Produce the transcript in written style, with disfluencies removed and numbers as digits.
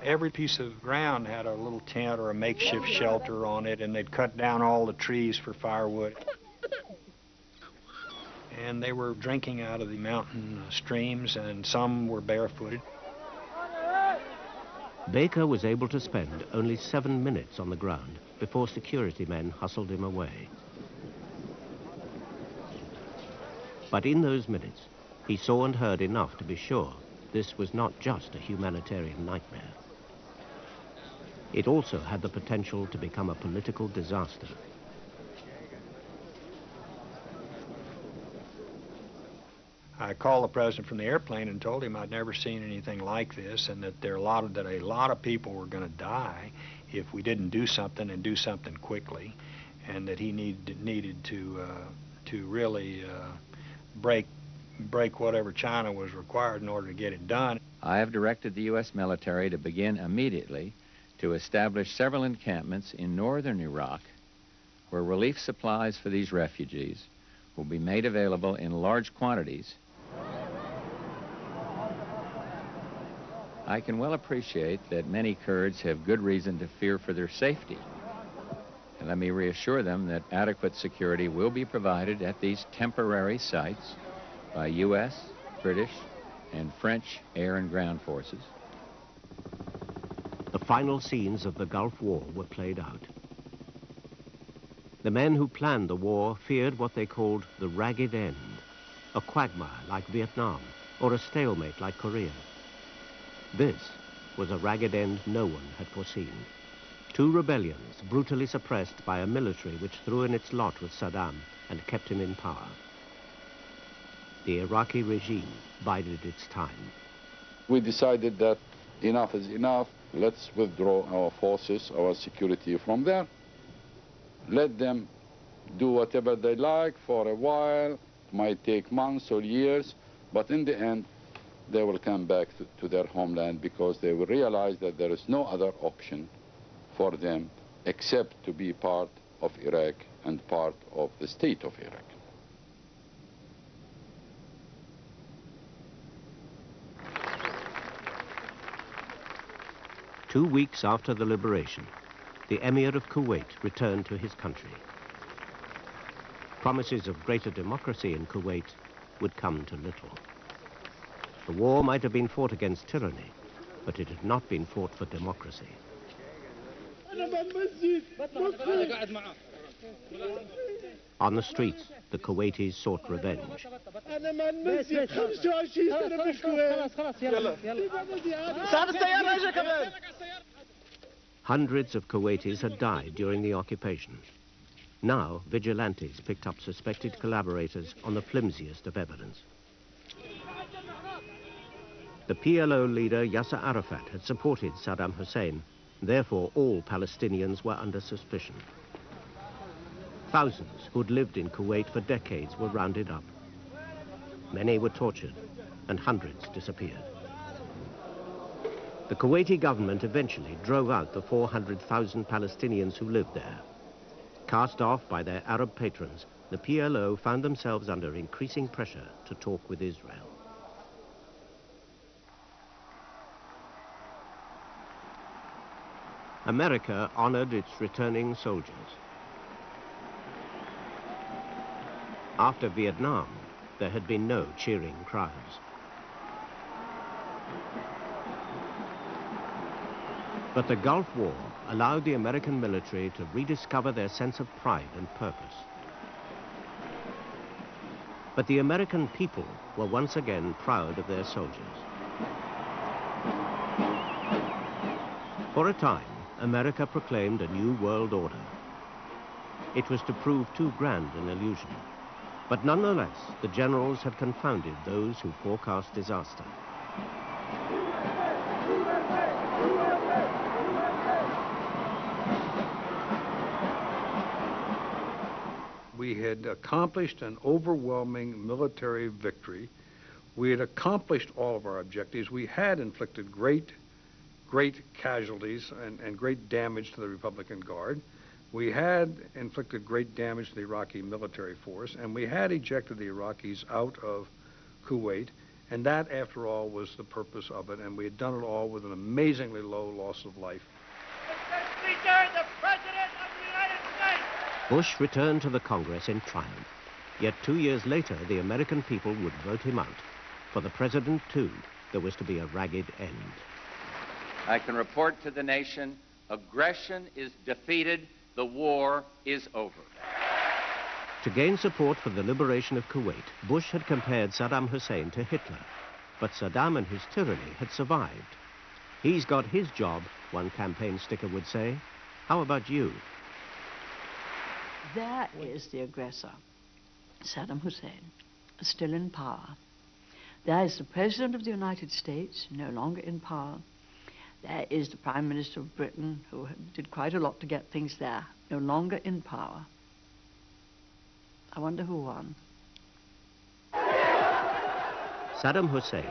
Every piece of ground had a little tent or a makeshift shelter on it, and they'd cut down all the trees for firewood. And they were drinking out of the mountain streams, and some were barefooted. Baker was able to spend only 7 minutes on the ground before security men hustled him away. But in those minutes, he saw and heard enough to be sure this was not just a humanitarian nightmare. It also had the potential to become a political disaster. I called the president from the airplane and told him I'd never seen anything like this, and that a lot of people were going to die if we didn't do something and do something quickly, and that he needed to really break whatever China was required in order to get it done. I have directed the U.S. military to begin immediately to establish several encampments in northern Iraq where relief supplies for these refugees will be made available in large quantities. I can well appreciate that many Kurds have good reason to fear for their safety. And let me reassure them that adequate security will be provided at these temporary sites by U.S., British, and French air and ground forces. The final scenes of the Gulf War were played out. The men who planned the war feared what they called the ragged end, a quagmire like Vietnam, or a stalemate like Korea. This was a ragged end no one had foreseen. 2 rebellions brutally suppressed by a military which threw in its lot with Saddam and kept him in power. The Iraqi regime bided its time. We decided that enough is enough. Let's withdraw our forces, our security from there. Let them do whatever they like for a while. It might take months or years, but in the end, they will come back to their homeland because they will realize that there is no other option for them except to be part of Iraq and part of the state of Iraq. Two weeks after the liberation, the Emir of Kuwait returned to his country. Promises of greater democracy in Kuwait would come to little. The war might have been fought against tyranny, but it had not been fought for democracy. On the streets, the Kuwaitis sought revenge. Hundreds of Kuwaitis had died during the occupation. Now, vigilantes picked up suspected collaborators on the flimsiest of evidence. The PLO leader Yasser Arafat had supported Saddam Hussein. Therefore, all Palestinians were under suspicion. Thousands who'd lived in Kuwait for decades were rounded up. Many were tortured, and hundreds disappeared. The Kuwaiti government eventually drove out the 400,000 Palestinians who lived there. Cast off by their Arab patrons, the PLO found themselves under increasing pressure to talk with Israel. America honored its returning soldiers. After Vietnam, there had been no cheering crowds. But the Gulf War allowed the American military to rediscover their sense of pride and purpose. But the American people were once again proud of their soldiers. For a time, America proclaimed a new world order. It was to prove too grand an illusion. But nonetheless, the generals had confounded those who forecast disaster. We had accomplished an overwhelming military victory. We had accomplished all of our objectives. We had inflicted great casualties and great damage to the Republican Guard. We had inflicted great damage to the Iraqi military force, and we had ejected the Iraqis out of Kuwait, And that, after all, was the purpose of it, and we had done it all with an amazingly low loss of life. Mr. Speaker, the President of the United States! Bush returned to the Congress in triumph. Yet 2 years later, the American people would vote him out. For the president, too, there was to be a ragged end. I can report to the nation, aggression is defeated, the war is over. To gain support for the liberation of Kuwait, Bush had compared Saddam Hussein to Hitler. But Saddam and his tyranny had survived. He's got his job, one campaign sticker would say. How about you? There is the aggressor, Saddam Hussein, still in power. There is the President of the United States, no longer in power. There is the Prime Minister of Britain, who did quite a lot to get things there, no longer in power. I wonder who won. Saddam Hussein